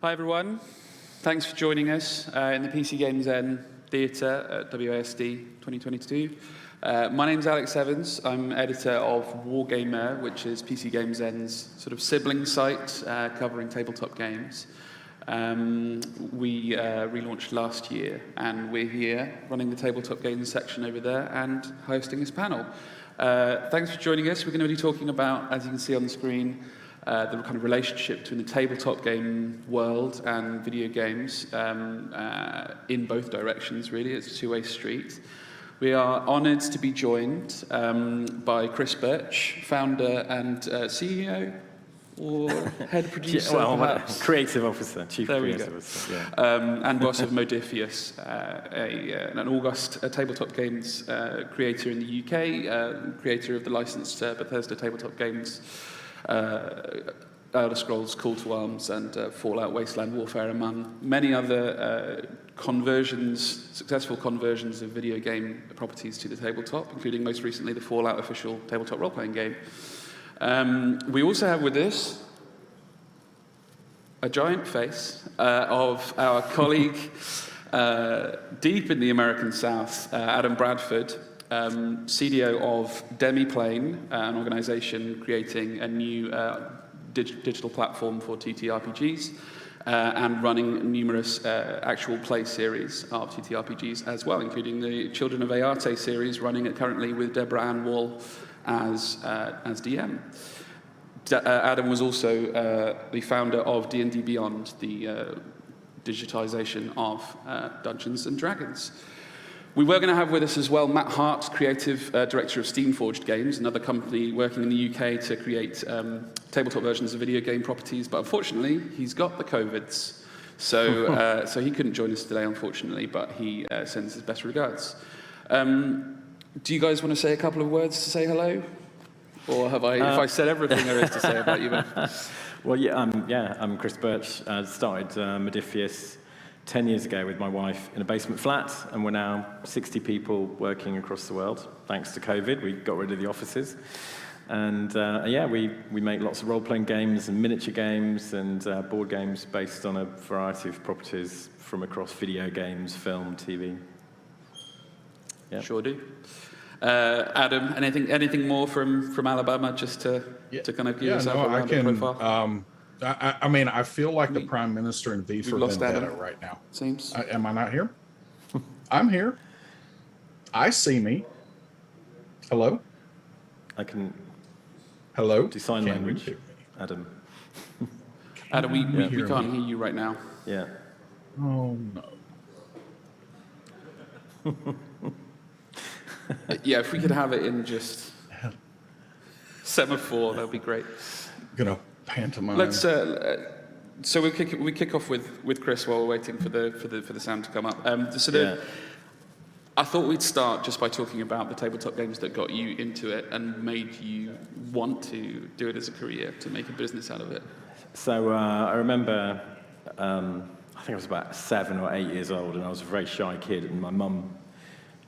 Hi everyone, thanks for joining us in the PCGamesN Theatre at W.A.S.D 2022. My name's Alex Evans, I'm editor of Wargamer, which is PCGamesN's sort of sibling site covering tabletop games. We relaunched last year and we're here running the tabletop games section over there and hosting this panel. Thanks for joining us. We're going to be talking about, as you can see on the screen, the kind of relationship between the tabletop game world and video games in both directions, really. It's a two-way street. We are honoured to be joined by Chris Birch, founder and CEO, or head producer, perhaps? Creative officer, chief creative officer. Yeah. And boss of Modiphius, an august tabletop games creator in the UK, creator of the licensed Bethesda tabletop games, Elder Scrolls, Call to Arms, and Fallout, Wasteland Warfare, among many other successful conversions of video game properties to the tabletop, including most recently the Fallout official tabletop role-playing game. We also have with us a giant face of our colleague deep in the American South, Adam Bradford, CDO of Demiplane, an organization creating a new digital platform for TTRPGs and running numerous actual play series of TTRPGs as well, including the Children of Ayate series, running it currently with Deborah Ann Wall as DM. Adam was also the founder of D&D Beyond, the digitization of Dungeons and Dragons. We were going to have with us as well Matt Hart, creative director of Steamforged Games, another company working in the UK to create tabletop versions of video game properties, but unfortunately he's got the COVIDs, so so he couldn't join us today, unfortunately, but he sends his best regards. Do you guys want to say a couple of words to say hello? Or have if I said everything there is to say about you? Well, I'm Chris Birch. I started Modiphius 10 years ago with my wife in a basement flat, and we're now 60 people working across the world. Thanks to COVID, we got rid of the offices. And we make lots of role-playing games and miniature games and board games based on a variety of properties from across video games, film, TV. Yeah. Sure do. Adam, anything more from Alabama, just to kind of give yourself a round of profile? I mean, I feel like the Prime Minister in V for Vendetta right now. Seems. Am I not here? I'm here. I see me. Hello? I can... Hello? Do sign language, Adam. Adam, we can't hear you right now. Yeah. Oh, no. Yeah, if we could have it in just semaphore, that would be great. Gonna pantomime. Let's. So we kick off with Chris while we're waiting for the sound to come up. I thought we'd start just by talking about the tabletop games that got you into it and made you want to do it as a career, to make a business out of it. So I remember, I think I was about 7 or 8 years old, and I was a very shy kid, and my mum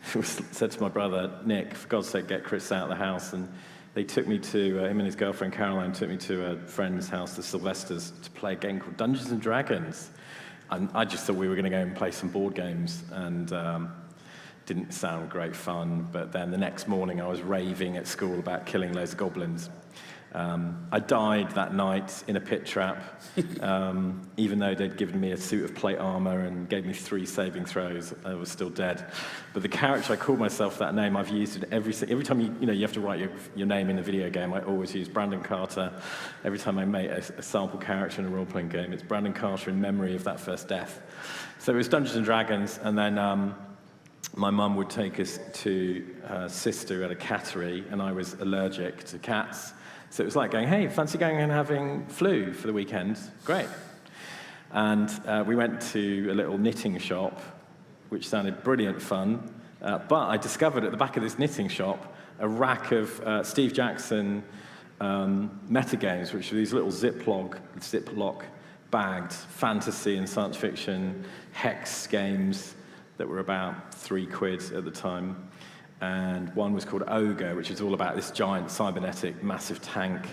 said to my brother, Nick, for God's sake, get Chris out of the house. And they took me to, him and his girlfriend Caroline took me to a friend's house, the Sylvesters, to play a game called Dungeons and Dragons. And I just thought we were going to go and play some board games, and didn't sound great fun. But then the next morning I was raving at school about killing loads of goblins. I died that night in a pit trap, even though they'd given me a suit of plate armor and gave me 3 saving throws. I was still dead. But the character, I called myself that name. I've used it every time you have to write your name in a video game. I always use Brandon Carter. Every time I make a sample character in a role-playing game, it's Brandon Carter in memory of that first death. So it was Dungeons and Dragons, and then my mum would take us to her sister who had a cattery, and I was allergic to cats. So it was like going, hey, fancy going and having flu for the weekend? Great. And we went to a little knitting shop, which sounded brilliant fun. But I discovered at the back of this knitting shop a rack of Steve Jackson metagames, which were these little Ziploc bagged fantasy and science fiction hex games that were about £3 at the time. and one was called Ogre, which is all about this giant cybernetic massive tank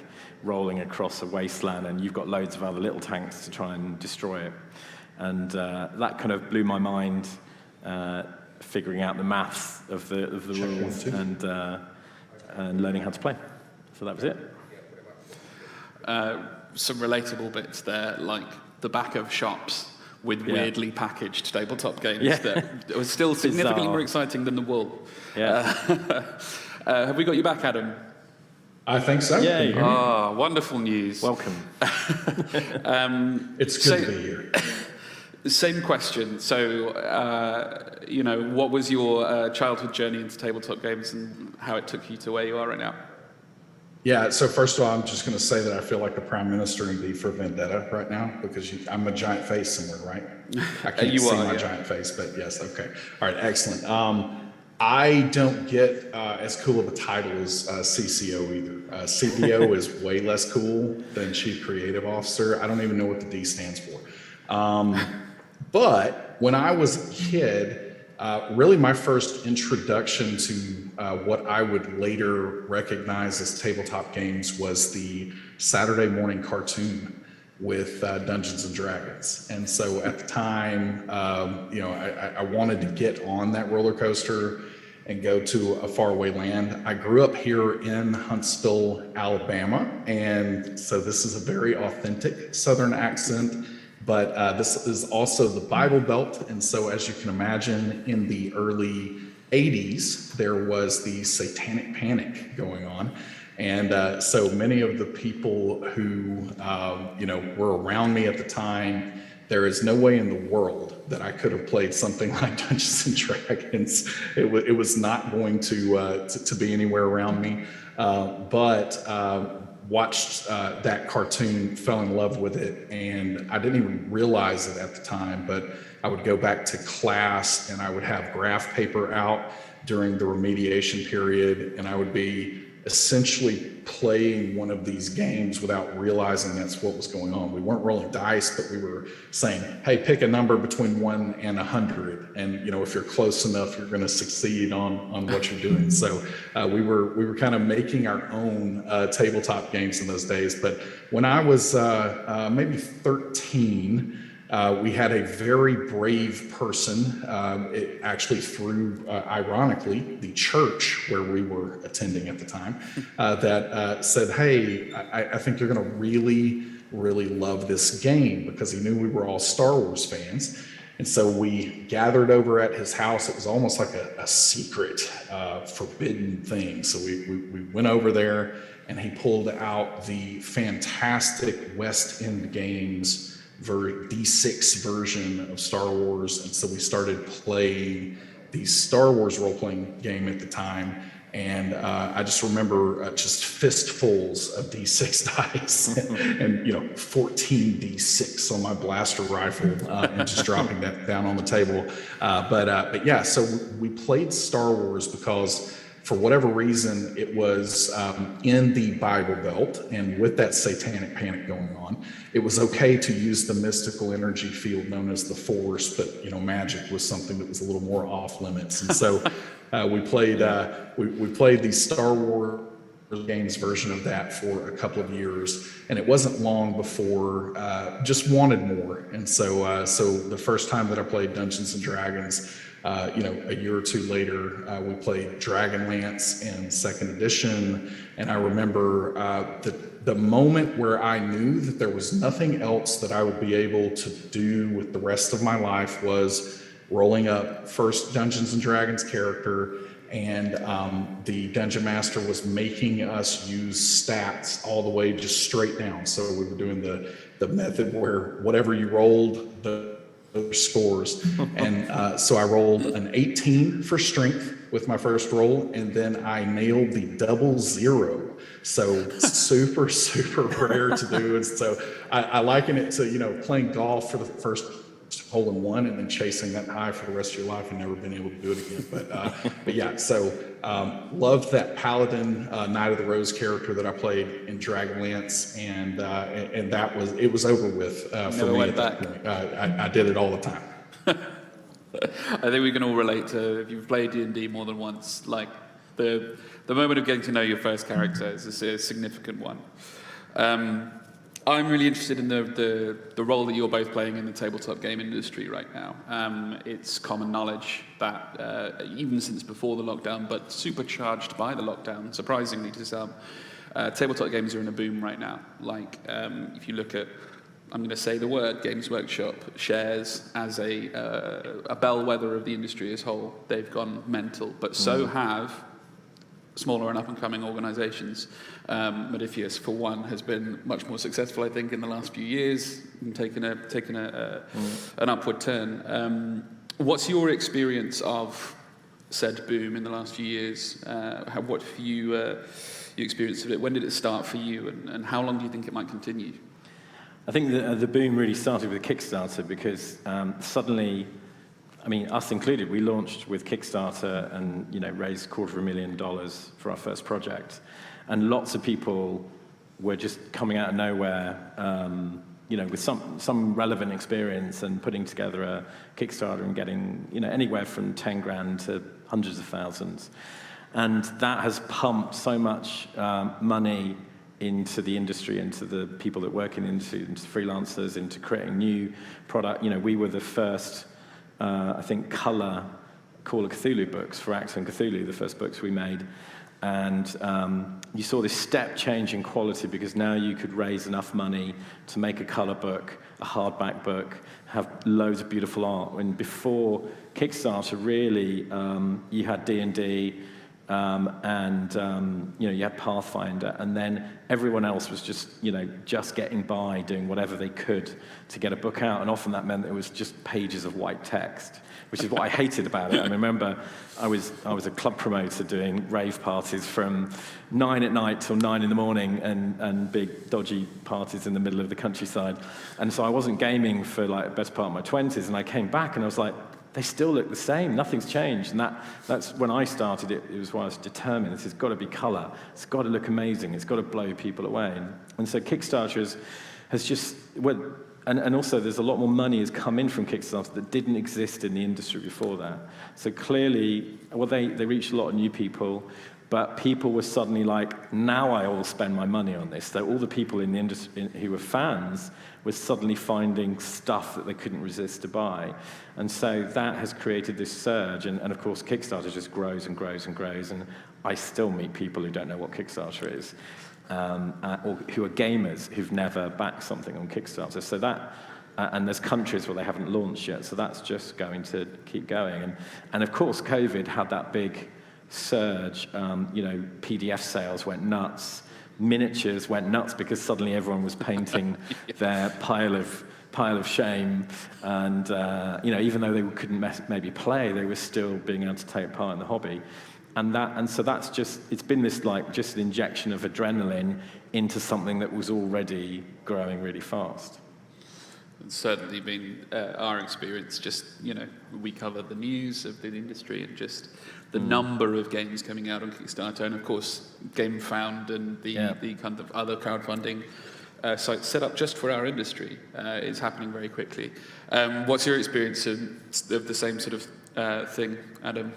rolling across a wasteland, and you've got loads of other little tanks to try and destroy it. And that kind of blew my mind, figuring out the maths of the rules and learning how to play. So that was it. Some relatable bits there, like the back of shops with weirdly packaged tabletop games that was still significantly more exciting than the wool. Have we got you back, Adam? I think so. Yeah. Wonderful news. Welcome. It's good to be here. Same question. So, what was your childhood journey into tabletop games and how it took you to where you are right now? Yeah, so first of all, I'm just going to say that I feel like the Prime Minister in V for Vendetta right now, because I'm a giant face somewhere, right? I can't see my giant face, but yes, okay. All right, excellent. I don't get as cool of a title as CCO either. CPO is way less cool than Chief Creative Officer. I don't even know what the D stands for. But when I was a kid, really my first introduction to what I would later recognize as tabletop games was the Saturday morning cartoon with Dungeons and Dragons. And so at the time, I wanted to get on that roller coaster and go to a faraway land. I grew up here in Huntsville, Alabama, and so this is a very authentic Southern accent, but this is also the Bible Belt, and so as you can imagine, in the early 80s, there was the Satanic Panic going on. And so many of the people who, were around me at the time, there is no way in the world that I could have played something like Dungeons and Dragons. It was not going to be anywhere around me, but watched that cartoon, fell in love with it, and I didn't even realize it at the time, but I would go back to class and I would have graph paper out during the remediation period, and I would be essentially playing one of these games without realizing that's what was going on. We weren't rolling dice, but we were saying, hey, pick a number between 1 and 100. And, if you're close enough, you're going to succeed on what you're doing. So we were kind of making our own tabletop games in those days. But when I was maybe 13, we had a very brave person, it actually through, ironically, the church where we were attending at the time, that said, hey, I think you're going to really, really love this game, because he knew we were all Star Wars fans. And so we gathered over at his house. It was almost like a secret, forbidden thing. So we went over there, and he pulled out the fantastic W.A.S.D games, D6 version of Star Wars, and so we started playing the Star Wars role-playing game at the time, and I just remember just fistfuls of D6 dice and 14 D6 on my blaster rifle, and just dropping that down on the table. But yeah, so we played Star Wars because for whatever reason, it was in the Bible Belt, and with that Satanic Panic going on, it was okay to use the mystical energy field known as the Force, but magic was something that was a little more off limits. And so we played the Star Wars games version of that for a couple of years, and it wasn't long before just wanted more. And so the first time that I played Dungeons and Dragons, a year or two later, we played Dragonlance in 2nd edition, and I remember the moment where I knew that there was nothing else that I would be able to do with the rest of my life was rolling up first Dungeons and Dragons character, and the Dungeon Master was making us use stats all the way just straight down. So we were doing the method where whatever you rolled, the scores. And so I rolled an 18 for strength with my first roll, and then I nailed the 00. So super, super rare to do. And so I liken it to, playing golf for the first hole in one and then chasing that high for the rest of your life and never been able to do it again. But yeah, so loved that Paladin Knight of the Rose character that I played in Dragonlance, and it was over with for me at that point. I did it all the time. I think we can all relate to, if you've played D&D more than once, like the moment of getting to know your first character is a significant one. I'm really interested in the role that you're both playing in the tabletop game industry right now. It's common knowledge that even since before the lockdown, but supercharged by the lockdown, surprisingly to some, tabletop games are in a boom right now. Like, if you look at, I'm going to say the word, Games Workshop shares as a bellwether of the industry as a whole. They've gone mental, but so have smaller and up-and-coming organizations. Modiphius, for one, has been much more successful, I think, in the last few years, and taken an upward turn. What's your experience of said boom in the last few years? What have you experienced of it? When did it start for you, and how long do you think it might continue? I think the boom really started with Kickstarter because suddenly, I mean, us included, we launched with Kickstarter and, you know, raised $250,000 for our first project. And lots of people were just coming out of nowhere, you know, with some relevant experience and putting together a Kickstarter and getting, you know, anywhere from 10 grand to hundreds of thousands. And that has pumped so much money into the industry, into the people that work in the industry, into freelancers, into creating new product. You know, we were the first, I think, Call of Cthulhu books for Axel and Cthulhu, the first books we made. And you saw this step change in quality because now you could raise enough money to make a color book, a hardback book, have loads of beautiful art. When before Kickstarter, really, you had D&D, and you know, you had Pathfinder, and then everyone else was just getting by, doing whatever they could to get a book out, and often that meant it was just pages of white text, which is what I hated about it. I remember I was a club promoter doing rave parties from 9 at night till 9 in the morning, and big dodgy parties in the middle of the countryside, and so I wasn't gaming for like the best part of my 20s, and I came back and I was like, they still look the same, nothing's changed. And that's when I started it. It was why I was determined. It's got to be color. It's got to look amazing. It's got to blow people away. And so Kickstarter has just, well, and also there's a lot more money has come in from Kickstarter that didn't exist in the industry before that. So clearly, well, they reached a lot of new people, but people were suddenly like, now I will spend my money on this. So all the people in the industry who were fans were suddenly finding stuff that they couldn't resist to buy. And so that has created this surge. And of course, Kickstarter just grows and grows and grows. And I still meet people who don't know what Kickstarter is, or who are gamers who've never backed something on Kickstarter. So that, and there's countries where they haven't launched yet. So that's just going to keep going. And of course, COVID had that big surge. You know, PDF sales went nuts. Miniatures went nuts because suddenly everyone was painting their pile of shame, and you know, even though they couldn't maybe play, they were still being able to take part in the hobby, and so that's just, it's been this like just an injection of adrenaline into something that was already growing really fast. It's certainly been our experience. Just, you know, we cover the news of the industry and just the number of games coming out on Kickstarter, and of course GameFound and the kind of other crowdfunding sites set up just for our industry. It's happening very quickly. What's your experience of the same sort of thing, Adam?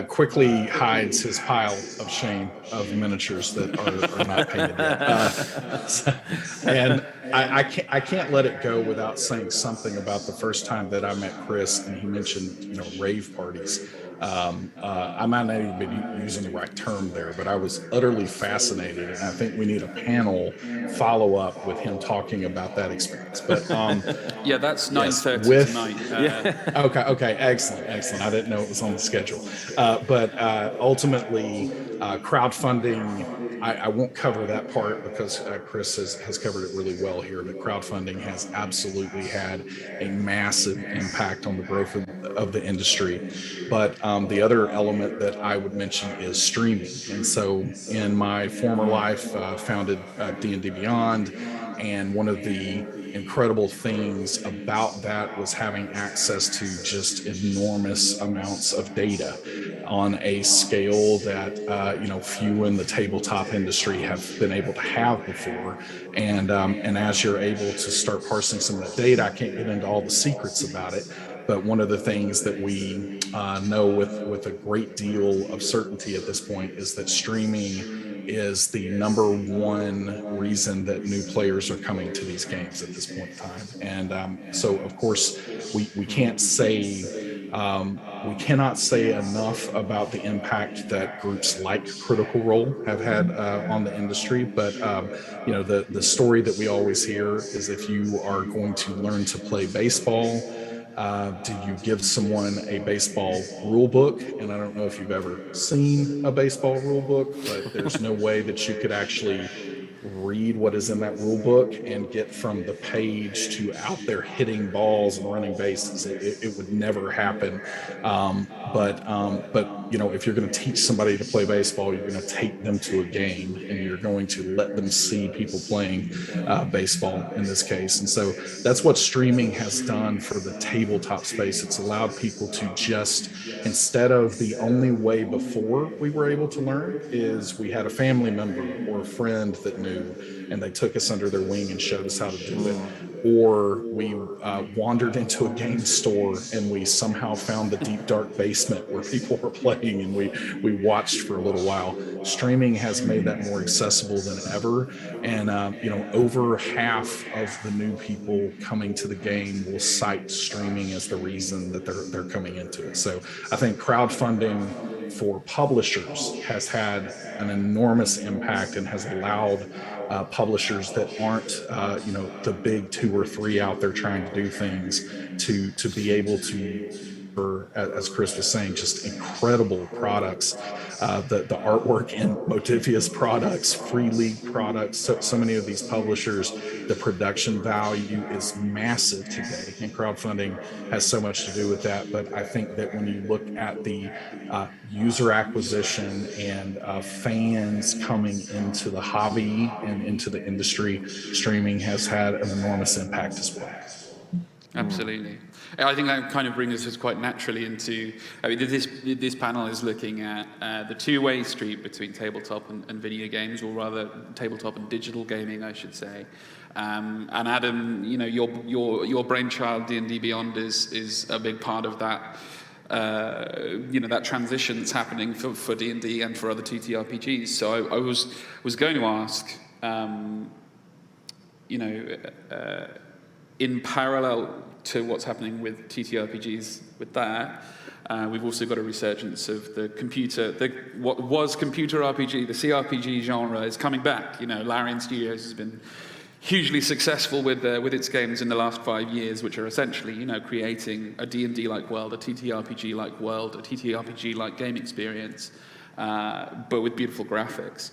Quickly hides his pile of shame of miniatures that are not painted yet. And I can't let it go without saying something about the first time that I met Chris, and he mentioned, you know, rave parties. I might not even be using the right term there, but I was utterly fascinated, and I think we need a panel follow-up with him talking about that experience. But yeah, that's 9:30 tonight. Okay, excellent. I didn't know it was on the schedule. But ultimately, crowdfunding, I won't cover that part because Chris has covered it really well here, but crowdfunding has absolutely had a massive impact on the growth of the industry. But the other element that I would mention is streaming. And so in my former life, founded D&D Beyond, and one of the incredible things about that was having access to just enormous amounts of data on a scale that you know, few in the tabletop industry have been able to have before. And as you're able to start parsing some of that data, I can't get into all the secrets about it, But one of the things that we know with a great deal of certainty at this point is that streaming is the number one reason that new players are coming to these games at this point in time. And so, of course, we can't say we cannot say enough about the impact that groups like Critical Role have had on the industry. But the story that we always hear is, if you are going to learn to play baseball, do you give someone a baseball rule book? And I don't know if you've ever seen a baseball rule book, but there's no way that you could actually read what is in that rule book and get from the page to out there hitting balls and running bases. It would never happen. But if you're going to teach somebody to play baseball, you're going to take them to a game, and you're going to let them see people playing baseball in this case. And so that's what streaming has done for the tabletop space. It's allowed people to just, instead of the only way before we were able to learn is we had a family member or a friend that knew, and they took us under their wing and showed us how to do it, or we wandered into a game store and we somehow found the deep dark basement where people were playing, and we watched for a little while. Streaming has made that more accessible than ever, and over half of the new people coming to the game will cite streaming as the reason that they're coming into it. So I think crowdfunding for publishers has had an enormous impact and has allowed publishers that aren't the big 2 or 3 out there trying to do things to be able to, as Chris was saying, just incredible products. The artwork in Modiphius products, Free League products, so many of these publishers, the production value is massive today, and crowdfunding has so much to do with that. But I think that when you look at the user acquisition and fans coming into the hobby and into the industry, streaming has had an enormous impact as well. Absolutely. I think that kind of brings us quite naturally into, this panel is looking at the two-way street between tabletop and video games, or rather tabletop and digital gaming, I should say. And Adam, your brainchild, D&D Beyond, is a big part of that. That transition that's happening for D&D and for other TTRPGs. So I was going to ask, in parallel to what's happening with TTRPGs with that, we've also got a resurgence of what was computer RPG, the CRPG genre is coming back. Larian Studios has been hugely successful with its games in the last 5 years, which are essentially, creating a D&D-like world, a TTRPG-like world, a TTRPG-like game experience, but with beautiful graphics.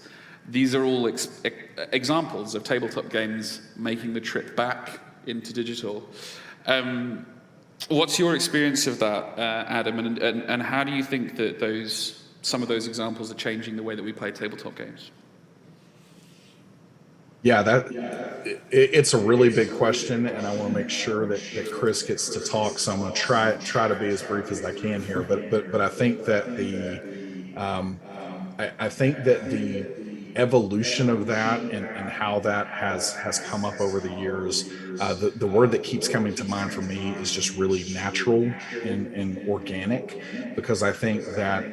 These are all examples of tabletop games making the trip back into digital. What's your experience of that, Adam, and how do you think that some of those examples are changing the way that we play tabletop games? Yeah, it's a really big question, and I want to make sure that Chris gets to talk. So I'm going to try to be as brief as I can here. But I think that the evolution of that and how that has come up over the years, the word that keeps coming to mind for me is just really natural and organic, because I think that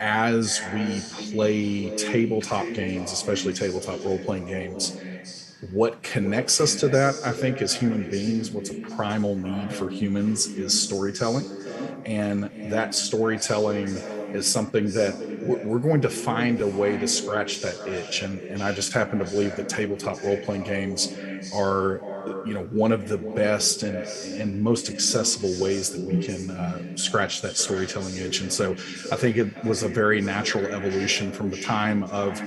as we play tabletop games, especially tabletop role-playing games, what connects us to that, I think, as human beings, what's a primal need for humans is storytelling. And that storytelling is something that we're going to find a way to scratch that itch. And I just happen to believe that tabletop role-playing games are, one of the best and most accessible ways that we can scratch that storytelling itch. And so I think it was a very natural evolution from the time of,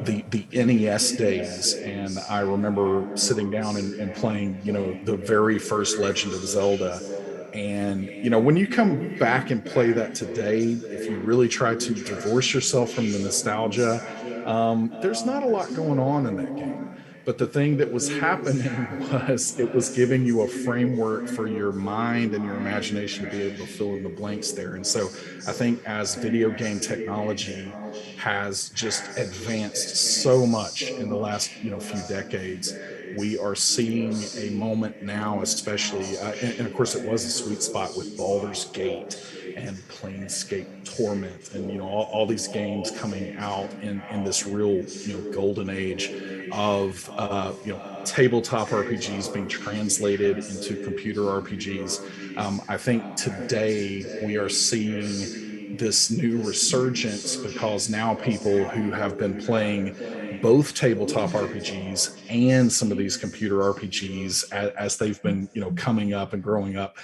the NES days. And I remember sitting down and playing, the very first Legend of Zelda. And, when you come back and play that today, if you really try to divorce yourself from the nostalgia, there's not a lot going on in that game. But the thing that was happening was it was giving you a framework for your mind and your imagination to be able to fill in the blanks there. And so I think as video game technology has just advanced so much in the last few decades, we are seeing a moment now, especially, and of course it was a sweet spot with Baldur's Gate and Planescape Torment, and all these games coming out in this real golden age of tabletop RPGs being translated into computer RPGs. I think today we are seeing this new resurgence because now people who have been playing both tabletop RPGs and some of these computer RPGs as they've been coming up and growing up,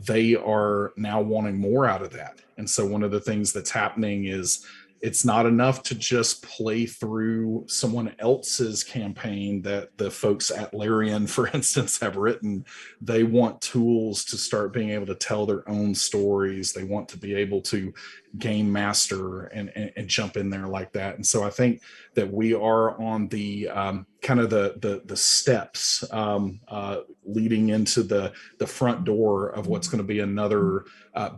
they are now wanting more out of that. And so one of the things that's happening is it's not enough to just play through someone else's campaign that the folks at Larian, for instance, have written. They want tools to start being able to tell their own stories. They want to be able to game master and jump in there like that. And so I think that we are on the kind of the steps leading into the front door of what's going to be another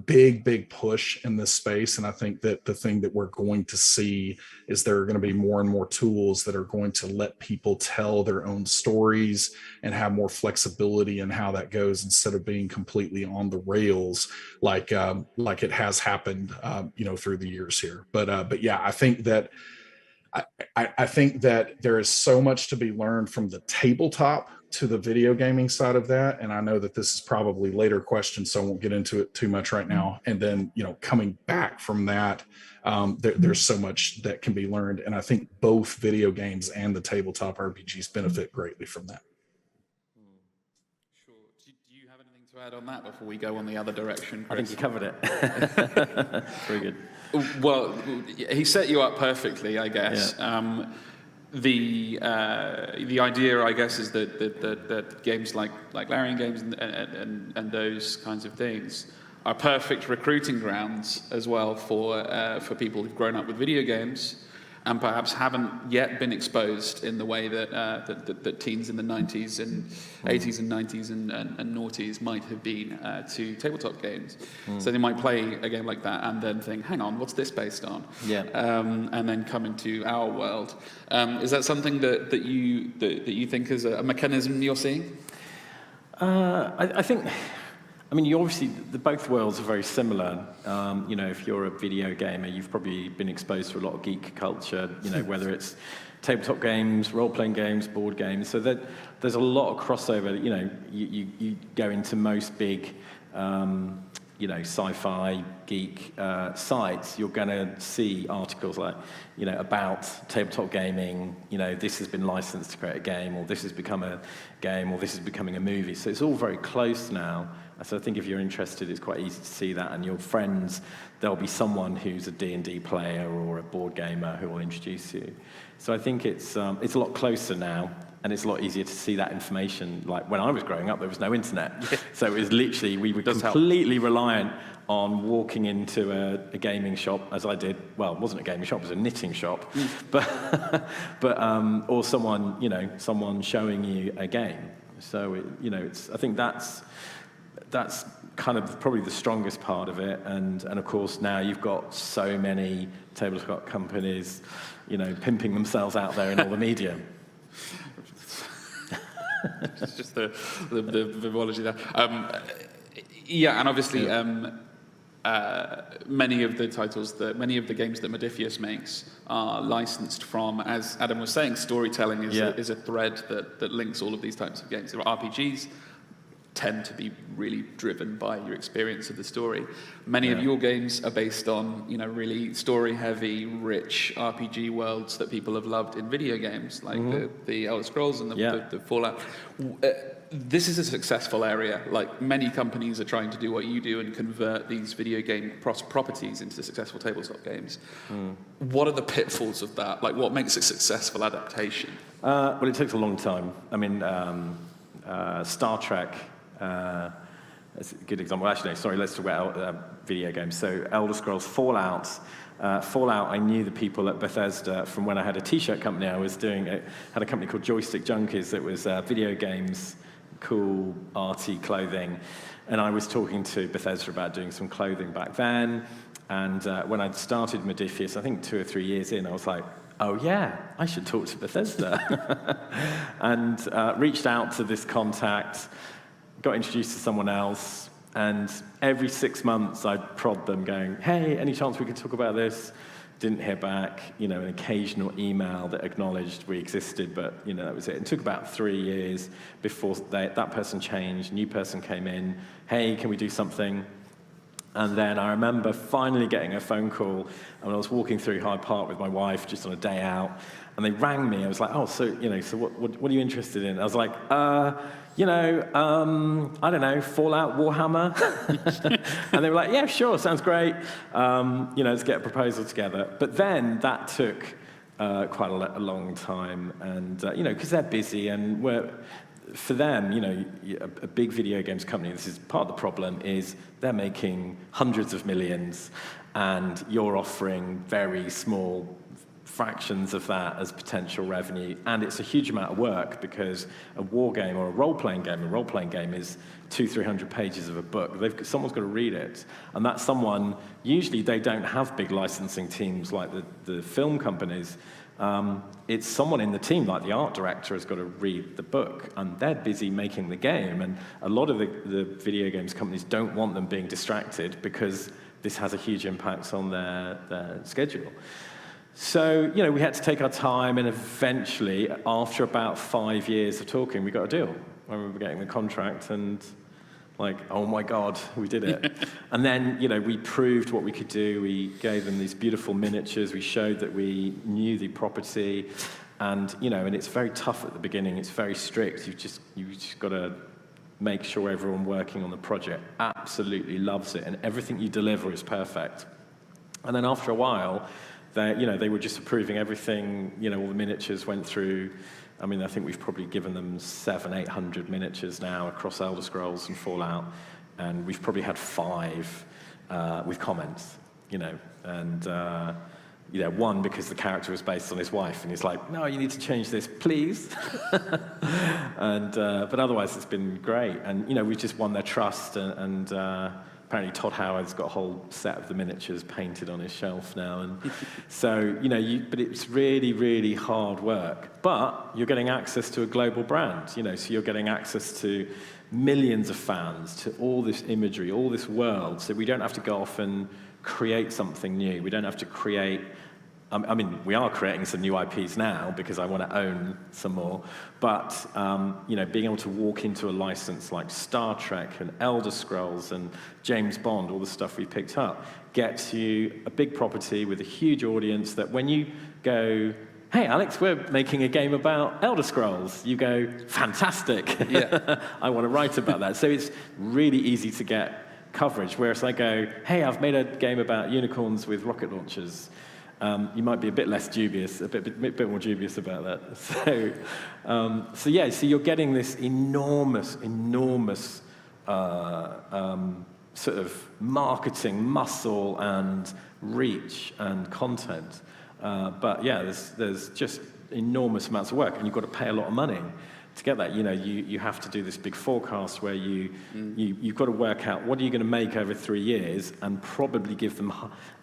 big push in this space. And I think that the thing that we're going to see is there are going to be more and more tools that are going to let people tell their own stories and have more flexibility in how that goes, instead of being completely on the rails like it has happened through the years here. But yeah, I think that I think that there is so much to be learned from the tabletop to the video gaming side of that. And I know that this is probably later questions, so I won't get into it too much right now. And then, coming back from that, there's so much that can be learned. And I think both video games and the tabletop RPGs benefit greatly from that. Sure. Do you have anything to add on that before we go on the other direction, Chris? I think you covered it. Very good. Well, he set you up perfectly, I guess. Yeah. The idea, I guess, is that games like Larian games and those kinds of things are perfect recruiting grounds as well for people who've grown up with video games and perhaps haven't yet been exposed in the way that teens in the 90s and 80s and 90s and noughties might have been to tabletop games. So they might play a game like that and then think, hang on, what's this based on? Yeah. And then come into our world. Is that something that you think is a mechanism you're seeing? I think... you obviously, both worlds are very similar. If you're a video gamer, you've probably been exposed to a lot of geek culture, whether it's tabletop games, role-playing games, board games. So there's a lot of crossover. You go into most big, sci-fi, geek sites, you're going to see articles like, about tabletop gaming, this has been licensed to create a game, or this has become a game, or this is becoming a movie. So it's all very close now. So I think if you're interested, it's quite easy to see that. And your friends, there'll be someone who's a D&D player or a board gamer who will introduce you. So I think it's a lot closer now, and it's a lot easier to see that information. Like when I was growing up, there was no internet. So it was literally, we were completely reliant on walking into a gaming shop, as I did. Well, it wasn't a gaming shop, it was a knitting shop. But or someone showing you a game. So, I think that's kind of probably the strongest part of it, and of course now you've got so many tabletop companies, pimping themselves out there in all the media. It's just the vivology there. And obviously many of the titles, many of the games that Modiphius makes are licensed from, as Adam was saying, storytelling is a thread that links all of these types of games. There are RPGs tend to be really driven by your experience of the story. Many of your games are based on, really story-heavy, rich RPG worlds that people have loved in video games, like the Elder Scrolls and the Fallout. This is a successful area. Like, many companies are trying to do what you do and convert these video game properties into successful tabletop games. What are the pitfalls of that? Like, what makes a successful adaptation? Well, it takes a long time. Star Trek, that's a good example. Actually, no, sorry, let's talk about video games. So Elder Scrolls Fallout. I knew the people at Bethesda from when I had a t-shirt company. I was had a company called Joystick Junkies that was video games, cool, arty clothing. And I was talking to Bethesda about doing some clothing back then. And when I'd started Modiphius, I think 2 or 3 years in, I was like, oh yeah, I should talk to Bethesda. And reached out to this contact, got introduced to someone else, and every 6 months I'd prod them going, hey, any chance we could talk about this? Didn't hear back, an occasional email that acknowledged we existed, but that was it. It took about 3 years before that person changed, new person came in, hey, can we do something? And then I remember finally getting a phone call, and I was walking through Hyde Park with my wife just on a day out, and they rang me. I was like, oh, so what are you interested in? I was like, I don't know, Fallout, Warhammer. And they were like, yeah, sure, sounds great. Let's get a proposal together. But then that took quite a long time, and because they're busy, and for them, a big video games company, this is part of the problem, is they're making hundreds of millions, and you're offering very small fractions of that as potential revenue. And it's a huge amount of work, because a war game or a role-playing game is 200-300 pages of a book. Someone's got to read it. And that someone, usually they don't have big licensing teams like the film companies. It's someone in the team, like the art director, has got to read the book, and they're busy making the game. And a lot of the video games companies don't want them being distracted, because this has a huge impact on their schedule. So, we had to take our time, and eventually, after about 5 years of talking, we got a deal. I remember getting the contract, and like, oh my God, we did it. And then, we proved what we could do. We gave them these beautiful miniatures. We showed that we knew the property. And, and it's very tough at the beginning. It's very strict. You've just got to make sure everyone working on the project absolutely loves it, and everything you deliver is perfect. And then after a while, they were just approving everything. All the miniatures went through. I mean, I think we've probably given them 700-800 miniatures now across Elder Scrolls and Fallout, and we've probably had 5 with comments, and one because the character was based on his wife, and he's like, no, you need to change this, please. And but otherwise, it's been great, and we've just won their trust, and apparently Todd Howard's got a whole set of the miniatures painted on his shelf now, and so but it's really, really hard work. But you're getting access to a global brand, so you're getting access to millions of fans, to all this imagery, all this world. So we don't have to go off and create something new. We don't have to create. I mean, we are creating some new IPs now because I want to own some more. But being able to walk into a license like Star Trek and Elder Scrolls and James Bond, all the stuff we picked up, gets you a big property with a huge audience that when you go, hey, Alex, we're making a game about Elder Scrolls, you go, fantastic. Yeah. I want to write about that. So it's really easy to get coverage. Whereas I go, hey, I've made a game about unicorns with rocket launchers. You might be a bit less dubious, a bit more dubious about that. So you're getting this enormous sort of marketing muscle and reach and content. But there's just enormous amounts of work, and you've got to pay a lot of money to get that. You have to do this big forecast where you've got to work out what are you going to make over 3 years, and probably give them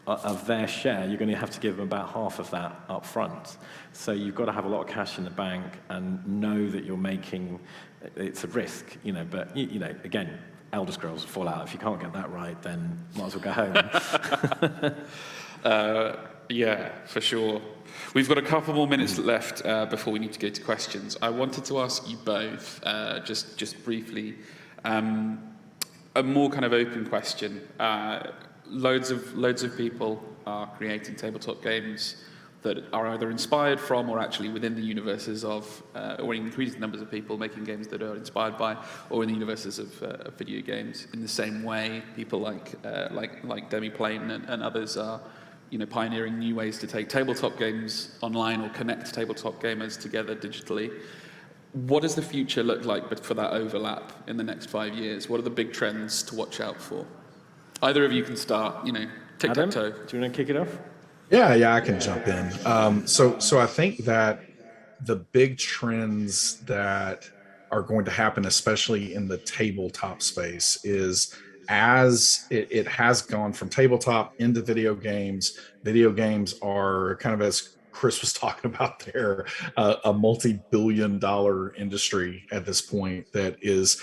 of their share. You're going to have to give them about half of that up front. So you've got to have a lot of cash in the bank and know that you're making. It's a risk, But again, Elder Scrolls, Fallout. If you can't get that right, then might as well go home. Yeah, for sure. We've got a couple more minutes left before we need to go to questions. I wanted to ask you both, just briefly, a more kind of open question. Loads of people are creating tabletop games that are either inspired from or actually within the universes of, or increasing numbers of people making games that are inspired by, or in the universes of video games. In the same way, people like Demiplane and others are, pioneering new ways to take tabletop games online or connect tabletop gamers together digitally. What does the future look like for that overlap in the next 5 years? What are the big trends to watch out for? Either of you can start, tic-tac-toe. Adam, do you want to kick it off? Yeah, I can jump in. So I think that the big trends that are going to happen, especially in the tabletop space, is as it has gone from tabletop into video games are kind of as Chris was talking about there, a multi-billion-dollar industry at this point that is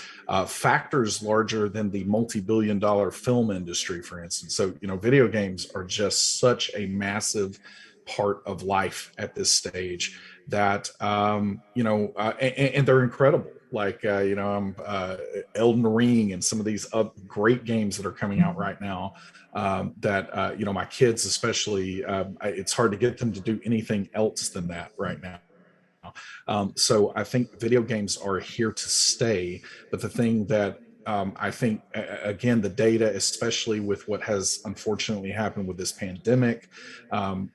factors larger than the multi-billion-dollar film industry, for instance. So, video games are just such a massive part of life at this stage that, and they're incredible. Like, Elden Ring and some of these great games that are coming out right now, that my kids especially, it's hard to get them to do anything else than that right now. So I think video games are here to stay. But the thing that I think, again, the data, especially with what has unfortunately happened with this pandemic,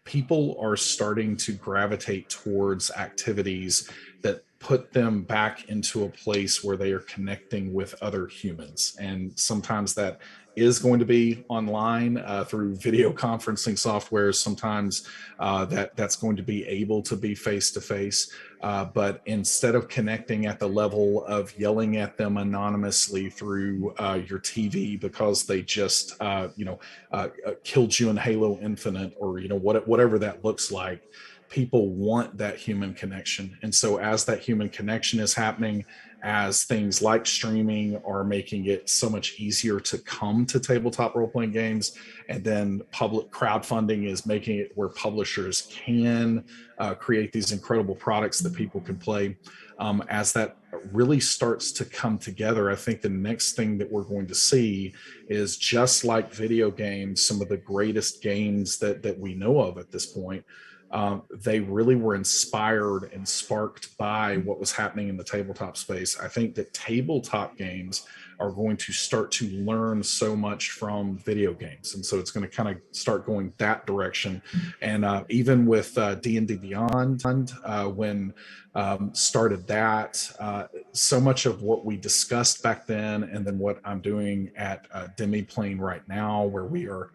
people are starting to gravitate towards activities that put them back into a place where they are connecting with other humans. And sometimes that is going to be online through video conferencing software. Sometimes that's going to be able to be face-to-face. But instead of connecting at the level of yelling at them anonymously through your TV because they just killed you in Halo Infinite, or whatever that looks like, people want that human connection. And so as that human connection is happening, as things like streaming are making it so much easier to come to tabletop role-playing games, and then public crowdfunding is making it where publishers can create these incredible products that people can play. As that really starts to come together, I think the next thing that we're going to see is, just like video games, some of the greatest games that we know of at this point, they really were inspired and sparked by what was happening in the tabletop space. I think that tabletop games are going to start to learn so much from video games. And so it's going to kind of start going that direction. And even with D&D Beyond, when started that, so much of what we discussed back then, and then what I'm doing at Demiplane right now, where we are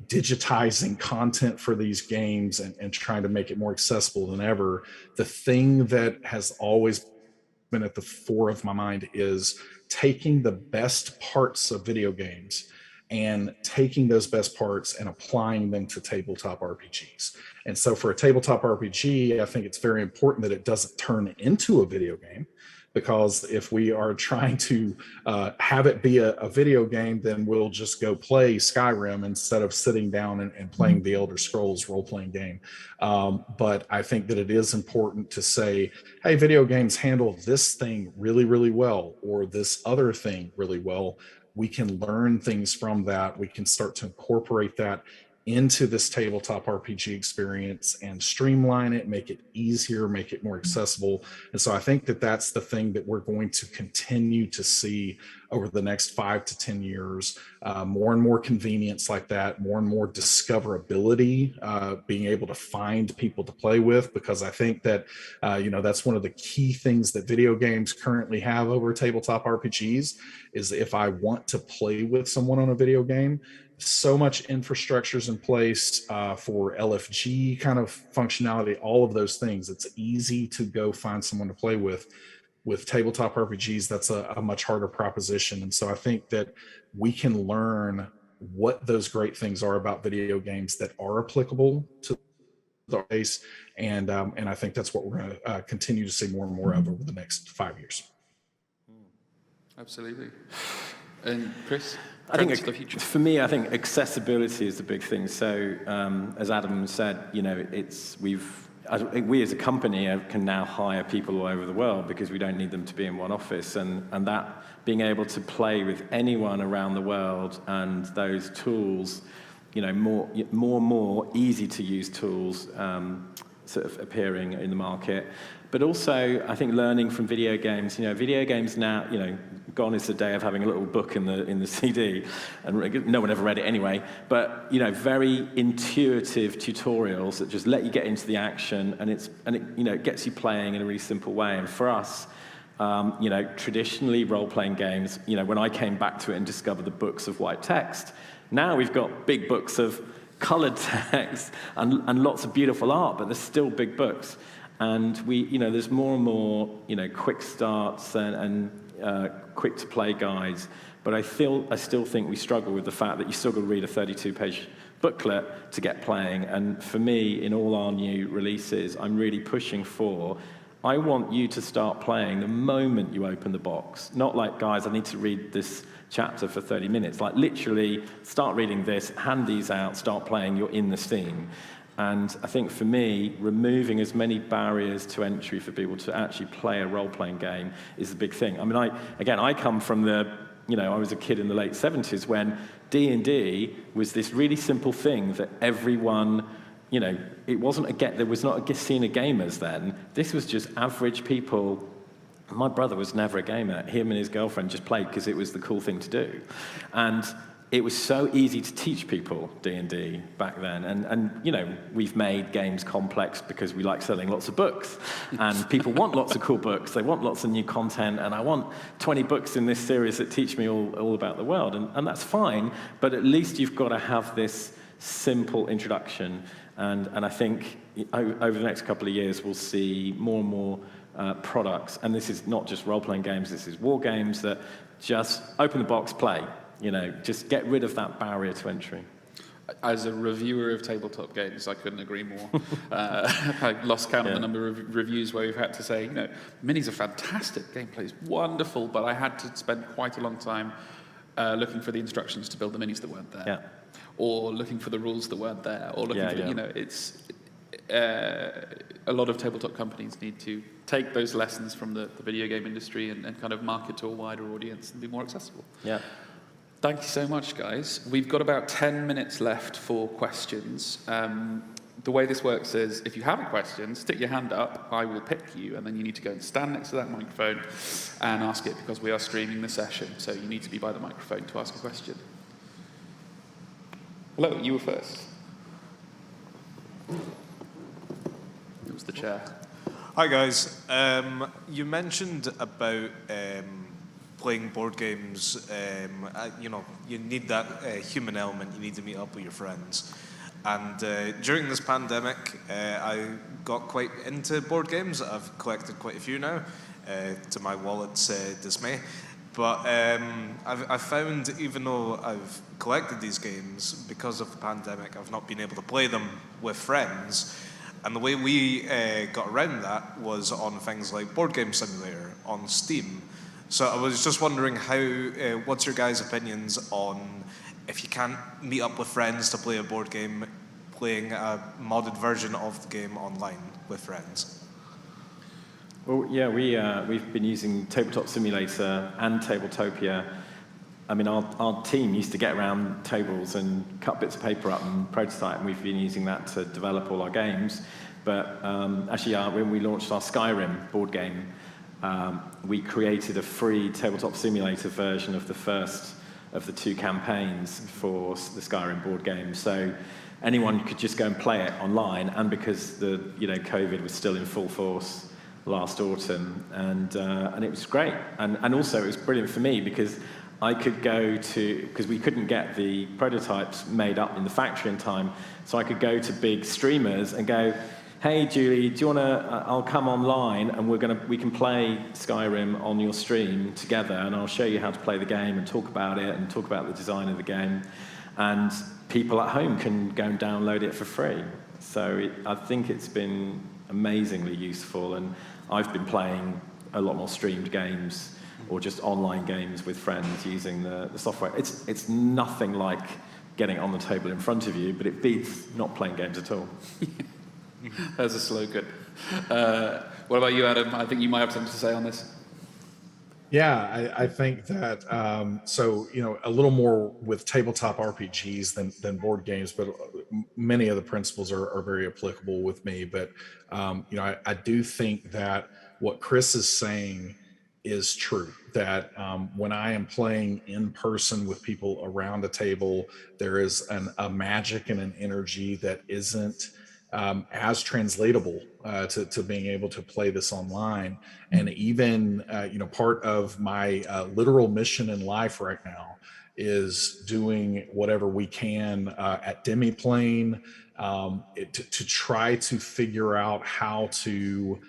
digitizing content for these games and trying to make it more accessible than ever, the thing that has always been at the fore of my mind is taking the best parts of video games and taking those best parts and applying them to tabletop RPGs. And so for a tabletop RPG, I think it's very important that it doesn't turn into a video game, because if we are trying to have it be a video game, then we'll just go play Skyrim instead of sitting down and playing the Elder Scrolls role-playing game. But I think that it is important to say, hey, video games handle this thing really, really well, or this other thing really well. We can learn things from that. We can start to incorporate that into this tabletop RPG experience and streamline it, make it easier, make it more accessible. And so I think that that's the thing that we're going to continue to see over the next 5 to 10 years, more and more convenience like that, more and more discoverability, being able to find people to play with, because I think that, that's one of the key things that video games currently have over tabletop RPGs, is if I want to play with someone on a video game, so much infrastructure's in place for LFG kind of functionality, all of those things. It's easy to go find someone to play with. With tabletop RPGs, that's a much harder proposition. And so I think that we can learn what those great things are about video games that are applicable to the space. And I think that's what we're going to continue to see more and more of over the next 5 years. Absolutely. And Chris? I think for me, I think accessibility is the big thing. So as Adam said, I think we as a company can now hire people all over the world because we don't need them to be in one office, and that being able to play with anyone around the world, and those tools, more and more easy to use tools sort of appearing in the market. But also, I think learning from video games. Video games now, gone is the day of having a little book in the CD, and no one ever read it anyway. But very intuitive tutorials that just let you get into the action, and it gets you playing in a really simple way. And for us, traditionally role-playing games, when I came back to it and discovered the books of white text, now we've got big books of colored text and lots of beautiful art, but there's still big books. And there's more and more, quick starts and quick to play guides. But I still think we struggle with the fact that you still got to read a 32-page booklet to get playing. And for me, in all our new releases, I'm really pushing for, I want you to start playing the moment you open the box. Not like, guys, I need to read this chapter for 30 minutes. Like, literally, start reading this, hand these out, start playing, you're in the Steam. And I think for me, removing as many barriers to entry for people to actually play a role-playing game is a big thing. I mean, I come from I was a kid in the late 70s when D&D was this really simple thing that everyone, it wasn't there was not a scene of gamers then. This was just average people. My brother was never a gamer. Him and his girlfriend just played because it was the cool thing to do. And it was so easy to teach people D&D back then. And we've made games complex because we like selling lots of books. And people want lots of cool books. They want lots of new content. And I want 20 books in this series that teach me all about the world. And that's fine. But at least you've got to have this simple introduction. And I think over the next couple of years, we'll see more and more products. And this is not just role-playing games. This is war games that just open the box, play. Just get rid of that barrier to entry. As a reviewer of tabletop games, I couldn't agree more. I lost count of the number of reviews where we've had to say, minis are fantastic, gameplay is wonderful, but I had to spend quite a long time looking for the instructions to build the minis that weren't there. Yeah. Or looking for the rules that weren't there. Or looking for, it's... a lot of tabletop companies need to take those lessons from the video game industry and kind of market to a wider audience and be more accessible. Yeah. Thank you so much, guys. We've got about 10 minutes left for questions. The way this works is, if you have a question, stick your hand up, I will pick you, and then you need to go and stand next to that microphone and ask it, because we are streaming the session, so you need to be by the microphone to ask a question. Hello, you were first. It was the chair. Hi, guys. You mentioned about playing board games, you need that human element. You need to meet up with your friends. And during this pandemic, I got quite into board games. I've collected quite a few now, to my wallet's dismay. But I've found, even though I've collected these games, because of the pandemic, I've not been able to play them with friends. And the way we got around that was on things like Board Game Simulator on Steam. So I was just wondering what's your guys' opinions on, if you can't meet up with friends to play a board game, playing a modded version of the game online with friends? Well, yeah, we've been using Tabletop Simulator and Tabletopia. I mean, our team used to get around tables and cut bits of paper up and prototype, and we've been using that to develop all our games. But actually, when we launched our Skyrim board game, we created a free Tabletop Simulator version of the first of the 2 campaigns for the Skyrim board game. So anyone could just go and play it online, and because the COVID was still in full force last autumn, and it was great. And also it was brilliant for me because I could because we couldn't get the prototypes made up in the factory in time, so I could go to big streamers and go, hey Julie, do you want to, I'll come online and we can play Skyrim on your stream together, and I'll show you how to play the game and talk about it and talk about the design of the game. And people at home can go and download it for free. So I think it's been amazingly useful, and I've been playing a lot more streamed games or just online games with friends using the software. It's nothing like getting it on the table in front of you, but it beats not playing games at all. There's a slogan. What about you, Adam? I think you might have something to say on this. Yeah, I think that, a little more with tabletop RPGs than board games, but many of the principles are very applicable with me. But, I do think that what Chris is saying is true, that when I am playing in person with people around a table, there is a magic and an energy that isn't as translatable to being able to play this online. And even, part of my literal mission in life right now is doing whatever we can at Demiplane to try to figure out how to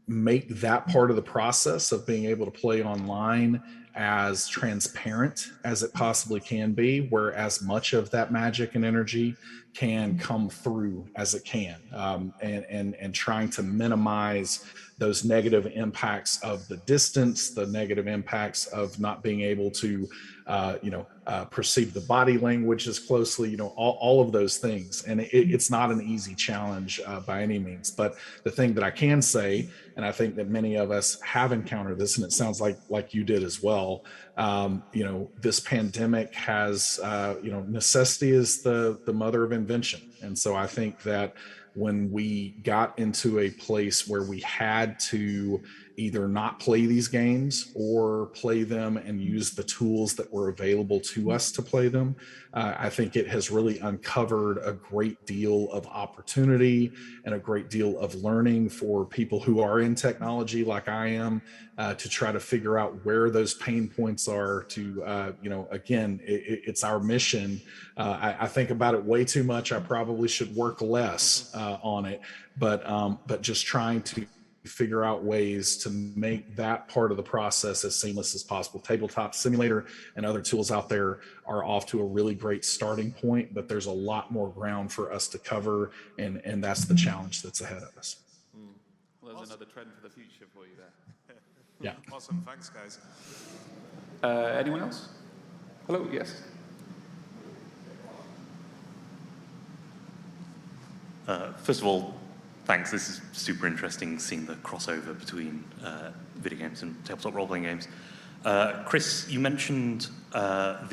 make that part of the process of being able to play online as transparent as it possibly can be, where as much of that magic and energy can come through as it can, and trying to minimize those negative impacts of the distance, the negative impacts of not being able to, perceive the body language as closely, all of those things. And it's not an easy challenge by any means. But the thing that I can say, and I think that many of us have encountered this, and it sounds like you did as well, this pandemic has, necessity is the mother of invention. And so I think that when we got into a place where we had to either not play these games or play them and use the tools that were available to us to play them, I think it has really uncovered a great deal of opportunity and a great deal of learning for people who are in technology like I am, to try to figure out where those pain points are to, again, it's our mission. I think about it way too much. I probably should work less on it, but just trying to figure out ways to make that part of the process as seamless as possible. Tabletop Simulator and other tools out there are off to a really great starting point, but there's a lot more ground for us to cover, and that's the challenge that's ahead of us. Well, there's another trend for the future for you there. Yeah. Awesome. Thanks, guys. Anyone else? Hello, yes. First of all, thanks. This is super interesting, seeing the crossover between video games and tabletop role-playing games. Chris, you mentioned I've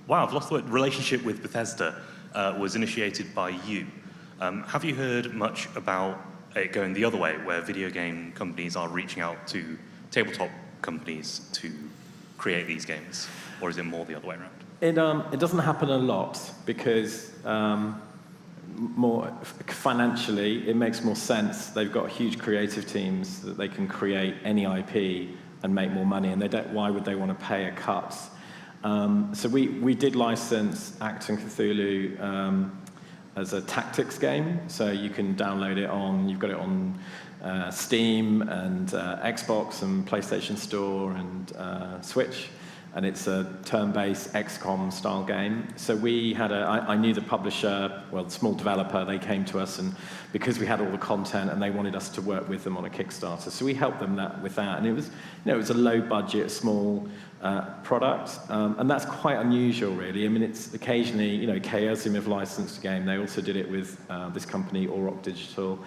lost the word. Relationship with Bethesda was initiated by you. Have you heard much about it going the other way, where video game companies are reaching out to tabletop companies to create these games, or is it more the other way around? It doesn't happen a lot because more financially, it makes more sense. They've got huge creative teams that they can create any IP and make more money, and why would they want to pay a cut? So we did license Act and Cthulhu as a tactics game, so you can download it you've got it on Steam and Xbox and PlayStation Store and Switch. And it's a turn-based XCOM style game. So I knew the publisher, the small developer. They came to us, and because we had all the content, and they wanted us to work with them on a Kickstarter, so we helped them with that. And it was a low-budget, small product, and that's quite unusual, really. I mean, it's occasionally, Chaosium licensed a game. They also did it with this company, Auroch Digital,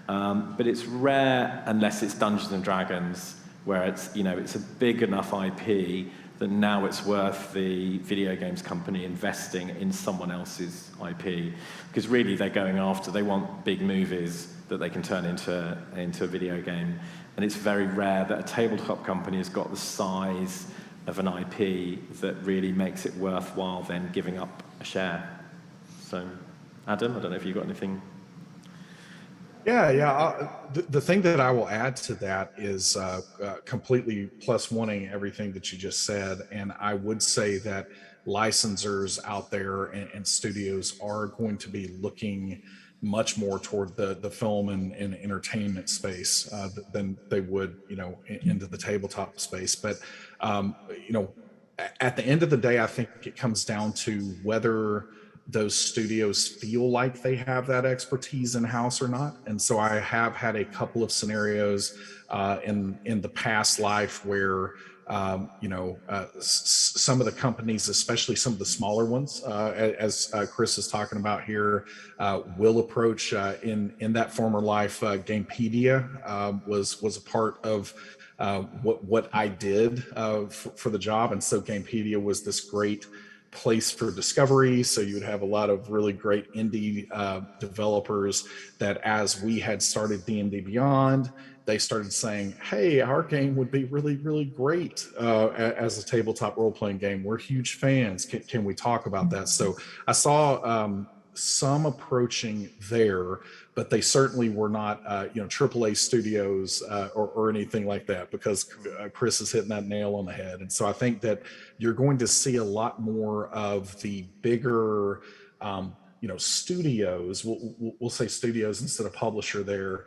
but it's rare unless it's Dungeons and Dragons, where it's a big enough IP that now it's worth the video games company investing in someone else's IP, because really they want big movies that they can turn into a video game, and it's very rare that a tabletop company has got the size of an IP that really makes it worthwhile then giving up a share. So, Adam, I don't know if you've got anything. Yeah. The thing that I will add to that is completely +1ing everything that you just said. And I would say that licensors out there and studios are going to be looking much more toward the film and entertainment space than they would, into the tabletop space. But, at the end of the day, I think it comes down to whether those studios feel like they have that expertise in-house or not. And so I have had a couple of scenarios in the past life where some of the companies, especially some of the smaller ones, as Chris is talking about here, will approach in that former life. Gamepedia was a part of what I did for the job, and so Gamepedia was this great place for discovery. So you would have a lot of really great indie developers that, as we had started D&D Beyond, they started saying, hey, our game would be really, really great as a tabletop role-playing game. We're huge fans. Can we talk about that? So I saw some approaching there, but they certainly were not, AAA studios or anything like that, because Chris is hitting that nail on the head. And so I think that you're going to see a lot more of the bigger studios, we'll say studios instead of publisher there,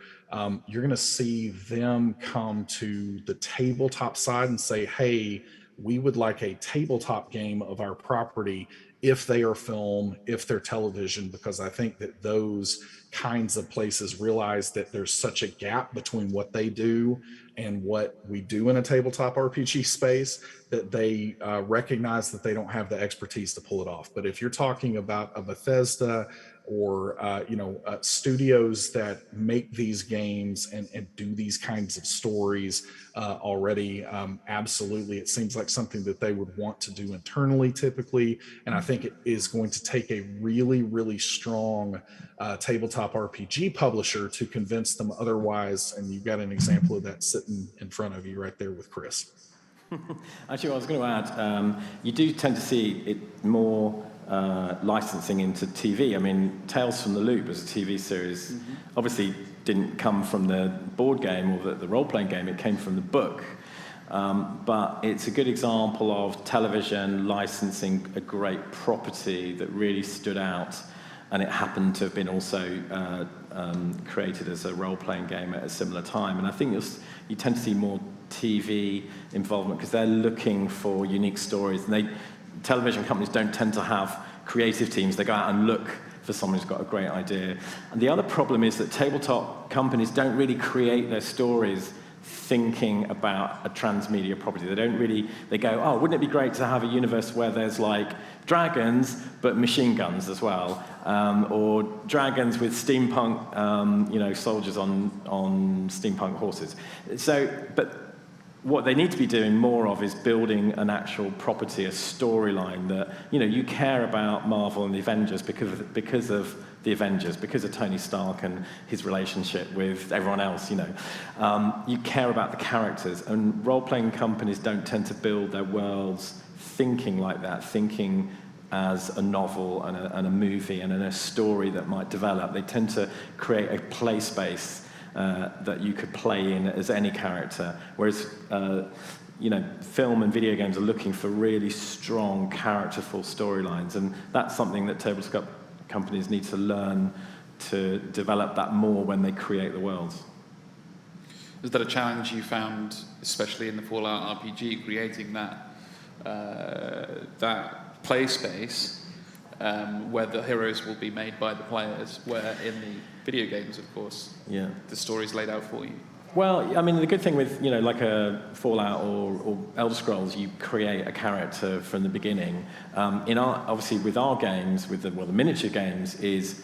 you're going to see them come to the tabletop side and say, hey, we would like a tabletop game of our property, if they are film, if they're television, because I think that those kinds of places realize that there's such a gap between what they do and what we do in a tabletop RPG space, that they recognize that they don't have the expertise to pull it off. But if you're talking about a Bethesda or studios that make these games and do these kinds of stories already, absolutely, it seems like something that they would want to do internally typically. And I think it is going to take a really, really strong tabletop RPG publisher to convince them otherwise. And you've got an example of that sitting in front of you right there with Chris. Actually, I was going to add, you do tend to see it more licensing into TV. I mean, Tales from the Loop was a TV series, obviously didn't come from the board game or the role-playing game, it came from the book. But it's a good example of television licensing a great property that really stood out, and it happened to have been also created as a role-playing game at a similar time. And I think you tend to see more TV involvement because they're looking for unique stories, and television companies don't tend to have creative teams. They go out and look for someone who's got a great idea. And the other problem is that tabletop companies don't really create their stories thinking about a transmedia property. They go, oh, wouldn't it be great to have a universe where there's like dragons, but machine guns as well, or dragons with steampunk, soldiers on steampunk horses. But what they need to be doing more of is building an actual property, a storyline that, you care about Marvel and the Avengers because of the Avengers, because of Tony Stark and his relationship with everyone else, You care about the characters, and role-playing companies don't tend to build their worlds thinking like that, thinking as a novel and a movie and a story that might develop. They tend to create a play space that you could play in as any character, whereas film and video games are looking for really strong, characterful storylines, and that's something that tabletop companies need to learn to develop that more when they create the worlds. Is that a challenge you found, especially in the Fallout RPG, creating that play space where the heroes will be made by the players, where in the video games, of course, the story's laid out for you? Well, I mean, the good thing with, like a Fallout or Elder Scrolls, you create a character from the beginning. Obviously, with our games, with the miniature games, is,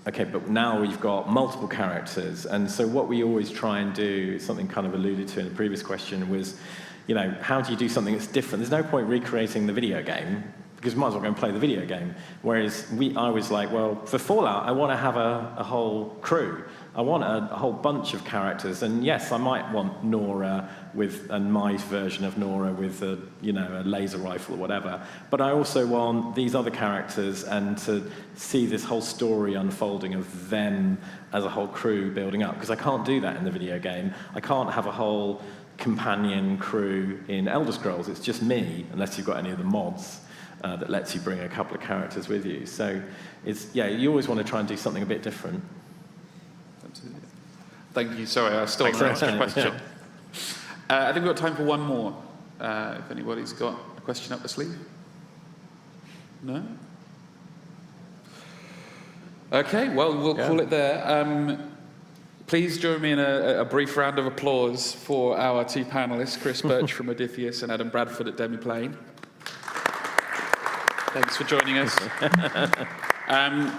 okay, but now we've got multiple characters. And so what we always try and do, something kind of alluded to in the previous question, was, how do you do something that's different? There's no point recreating the video game, because we might as well go and play the video game. Whereas I was like, well, for Fallout, I want to have a whole crew. I want a whole bunch of characters. And yes, I might want Nora and my version of Nora with a laser rifle or whatever. But I also want these other characters and to see this whole story unfolding of them as a whole crew building up. Because I can't do that in the video game. I can't have a whole companion crew in Elder Scrolls. It's just me, unless you've got any of the mods. That lets you bring a couple of characters with you. So you always want to try and do something a bit different. Absolutely. Thank you. Sorry, I still want to ask a question. I think we've got time for one more. If anybody's got a question up the sleeve. No? Okay, well, we'll call it there. Please join me in a brief round of applause for our two panelists, Chris Birch from Modiphius and Adam Bradford at Demiplane. Thanks for joining us.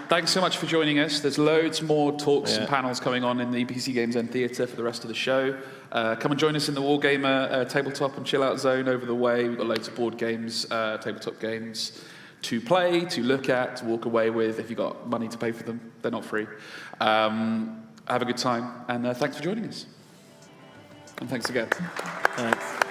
Thanks so much for joining us. There's loads more talks and panels coming on in the PCGamesN Theatre for the rest of the show. Come and join us in the Wargamer tabletop and chill out zone over the way. We've got loads of board games, tabletop games to play, to look at, to walk away with. If you've got money to pay for them, they're not free. Have a good time, and thanks for joining us. And thanks again. Thanks.